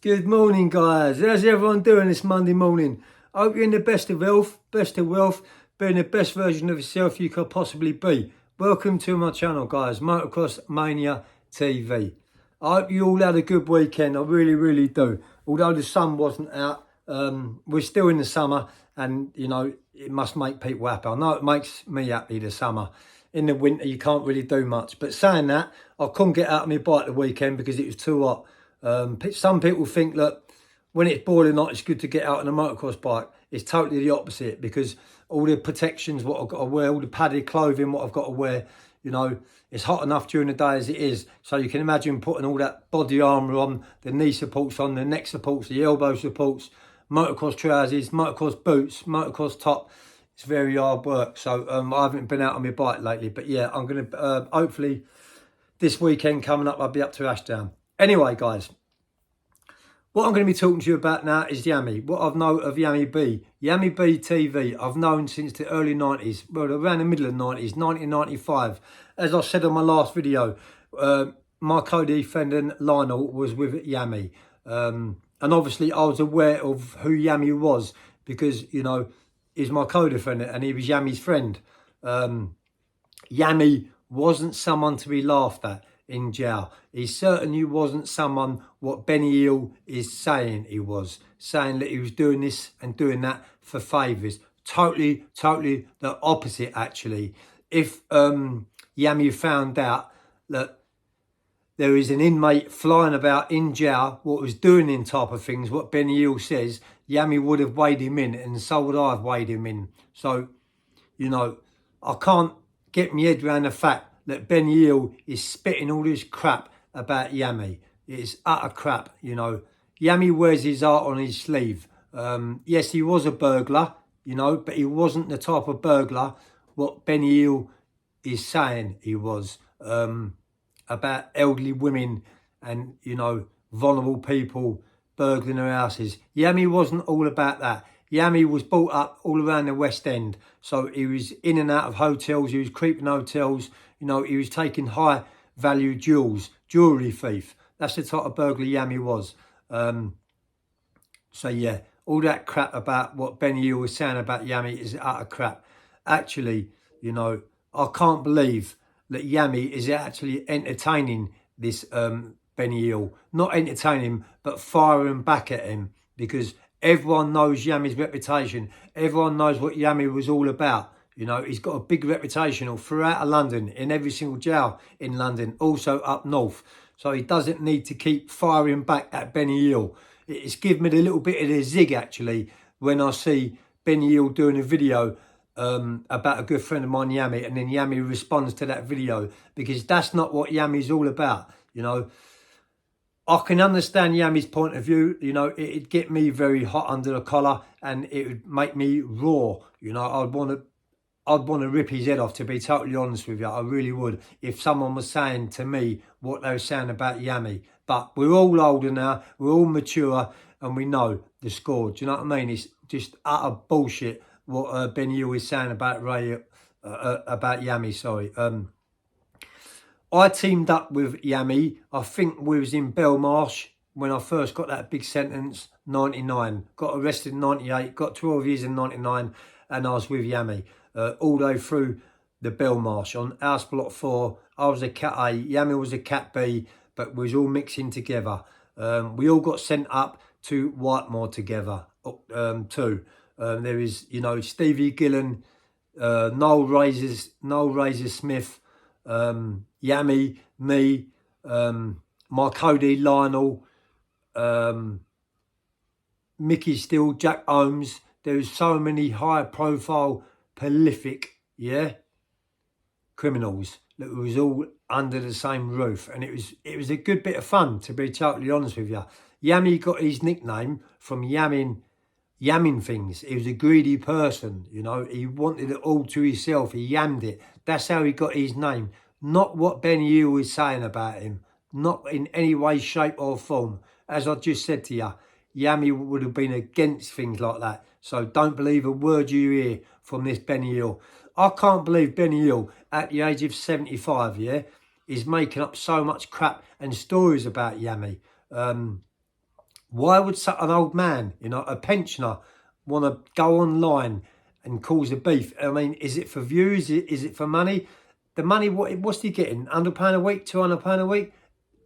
Good morning, guys. How's everyone doing this Monday morning? I hope you're in the best of health, being the best version of yourself you could possibly be. Welcome to my channel, guys, Motocross Mania TV. I hope you all had a good weekend. I really do. Although the sun wasn't out, we're still in the summer, and you know it must make people happy. I know it makes me happy, the summer. In the winter, you can't really do much. But saying that, I couldn't get out of my bike the weekend because it was too hot. Some people think that when it's boiling hot, it's good to get out on a motocross bike. It's totally the opposite, because all the protections, what I've got to wear, all the padded clothing, what I've got to wear, you know, it's hot enough during the day as it is. So you can imagine putting all that body armour on, the knee supports on, the neck supports, the elbow supports, motocross trousers, motocross boots, motocross top. It's very hard work. So I haven't been out on my bike lately. But yeah, I'm going to, hopefully, this weekend coming up, I'll be up to Ashdown. Anyway, guys, what I'm going to be talking to you about now is Yammy. What I've known of Yammy B. Yammy B Tv, I've known since the early 90s. Well, around the middle of the 90s, 1995. As I said on my last video, my co-defendant Lionel was with Yammy. And obviously I was aware of who Yammy was because, you know, he's my co-defendant and he was Yammy's friend. Yammy wasn't someone to be laughed at in jail. He certainly wasn't someone what Benny Hill is saying he was, saying that he was doing this and doing that for favours. Totally the opposite, actually. If Yammy found out that there is an inmate flying about in jail, what was doing in type of things, what Benny Hill says, Yammy would have weighed him in, and so would I have weighed him in. So, you know, I can't get my head around the fact that Benny Hill is spitting all this crap about Yammy. It's utter crap, you know. Yammy wears his heart on his sleeve. Yes, he was a burglar, you know, but he wasn't the type of burglar what Benny Hill is saying he was, about elderly women and, you know, vulnerable people burgling their houses. Yammy wasn't all about that. Yammy was brought up all around the West End. So he was in and out of hotels. He was creeping hotels. You know, he was taking high value jewels, jewellery thief. That's the type of burglar Yammy was. So yeah, all that crap about what Benny Hill was saying about Yammy is utter crap. Actually, you know, I can't believe that Yammy is actually entertaining this Benny Hill. Not entertaining him, but firing back at him, because everyone knows Yammy's reputation. Everyone knows what Yammy was all about. You know, he's got a big reputation all throughout London, in every single jail in London, also up north. So he doesn't need to keep firing back at Benny Hill. It's given me a little bit of a zig, actually, when I see Benny Hill doing a video about a good friend of mine, Yammy, and then Yammy responds to that video, because that's not what Yammy's all about, you know. I can understand Yammy's point of view, you know. It'd get me very hot under the collar and it would make me raw, you know. I'd want to rip his head off, to be totally honest with you. I really would, if someone was saying to me what they were saying about Yammy. But we're all older now, we're all mature, and we know the score. Do you know what I mean? It's just utter bullshit what Benny Hill is saying about about Yammy, sorry. I teamed up with Yammy. I think we was in Belmarsh when I first got that big sentence, 99. Got arrested in 98, got 12 years in 99, and I was with Yammy all the way through the Belmarsh on House Block 4. I was a Cat A, Yammy was a Cat B, but we was all mixing together. We all got sent up to Whitemore together too. There is, you know, Stevie Gillen, Noel Razor Smith, Yammy, me, my Cody Lionel, Mickey Steele, Jack Holmes. There was so many high profile, prolific, criminals that was all under the same roof, and it was a good bit of fun, to be totally honest with you. Yammy got his nickname from yamming things. He was a greedy person, you know. He wanted it all to himself. He yammed it. That's how he got his name. Not what Benny Hill is saying about him. Not in any way, shape or form. As I just said to you, Yammy would have been against things like that. So don't believe a word you hear from this Benny Hill. I can't believe Benny Hill, at the age of 75, is making up so much crap and stories about Yammy. Why would an old man, you know, a pensioner, want to go online and cause a beef? I mean, is it for views? Is it for money? The money, what's he getting? £100 a week, £200 a week?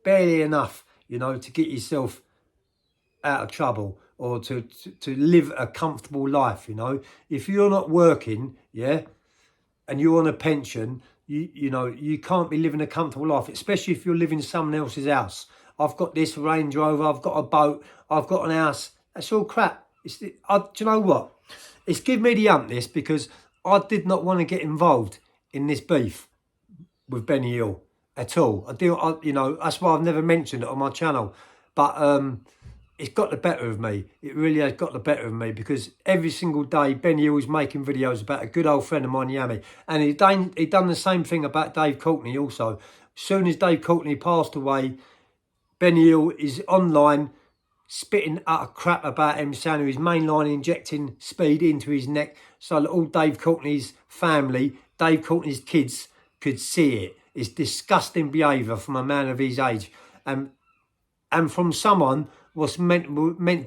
Barely enough, you know, to get yourself out of trouble or to live a comfortable life, you know. If you're not working, yeah, and you're on a pension, you know, you can't be living a comfortable life, especially if you're living in someone else's house. I've got this Range Rover, I've got a boat, I've got an house. That's all crap. Do you know what? It's given me the hump, this, because I did not want to get involved in this beef with Benny Hill at all. You know, that's why I've never mentioned it on my channel. But it's got the better of me. It really has got the better of me, because every single day Benny Hill is making videos about a good old friend of mine, Yammy. And he done the same thing about Dave Courtney also. As soon as Dave Courtney passed away, Benny Hill is online spitting utter crap about him, saying his main line injecting speed into his neck so that all Dave Courtney's family, Dave Courtney's kids, could see it. It's disgusting behaviour from a man of his age. And from someone was meant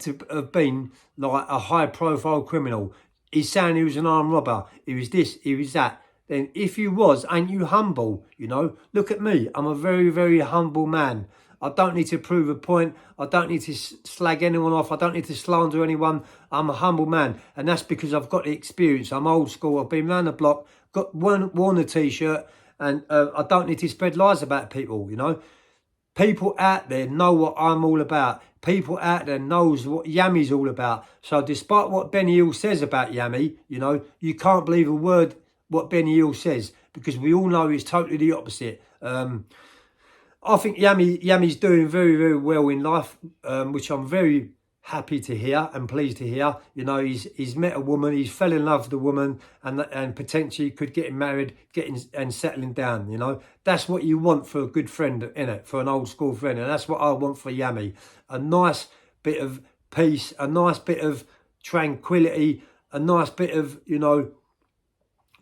to have been like a high profile criminal. He's saying he was an armed robber, he was this, he was that. Then if you was, ain't you humble? You know, look at me, I'm a very, very humble man. I don't need to prove a point. I don't need to slag anyone off. I don't need to slander anyone. I'm a humble man. And that's because I've got the experience. I'm old school. I've been round the block, worn a t-shirt, and I don't need to spread lies about people, you know. People out there know what I'm all about. People out there knows what Yammy's all about. So despite what Benny Hill says about Yammy, you know, you can't believe a word what Benny Hill says, because we all know he's totally the opposite. I think Yammy's doing very, very well in life, which I'm very happy to hear and pleased to hear. You know, he's met a woman, he's fell in love with the woman, and potentially could get him married, and settling down. You know, that's what you want for a good friend, innit? For an old school friend, and that's what I want for Yammy. A nice bit of peace, a nice bit of tranquility, a nice bit of, you know,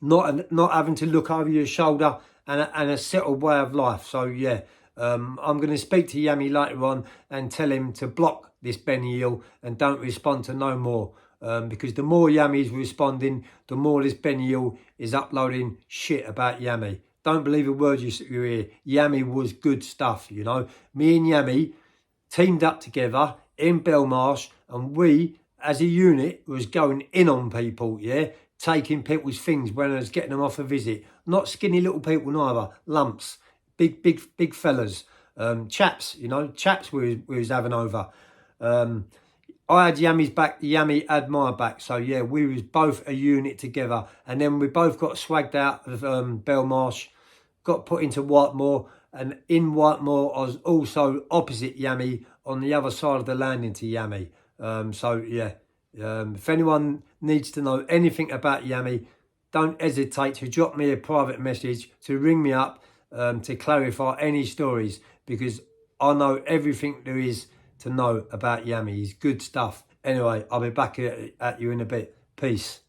not having to look over your shoulder, and a settled way of life. So yeah. I'm going to speak to Yammy later on and tell him to block this Benny Hill and don't respond to no more. Because the more Yammy's responding, the more this Benny Hill is uploading shit about Yammy. Don't believe a word you hear. Yammy was good stuff, you know. Me and Yammy teamed up together in Belmarsh, and we, as a unit, was going in on people, yeah? Taking people's things when I was getting them off a visit. Not skinny little people neither, lumps. Big fellas, chaps, you know, chaps we was having over. I had Yammy's back, Yammy had my back. So yeah, we was both a unit together. And then we both got swagged out of Belmarsh, got put into Whitemoor. And in Whitemoor, I was also opposite Yammy, on the other side of the landing to Yammy. So yeah, if anyone needs to know anything about Yammy, don't hesitate to drop me a private message, to ring me up, to clarify any stories, because I know everything there is to know about Yammy. He's good stuff. Anyway, I'll be back at you in a bit. Peace.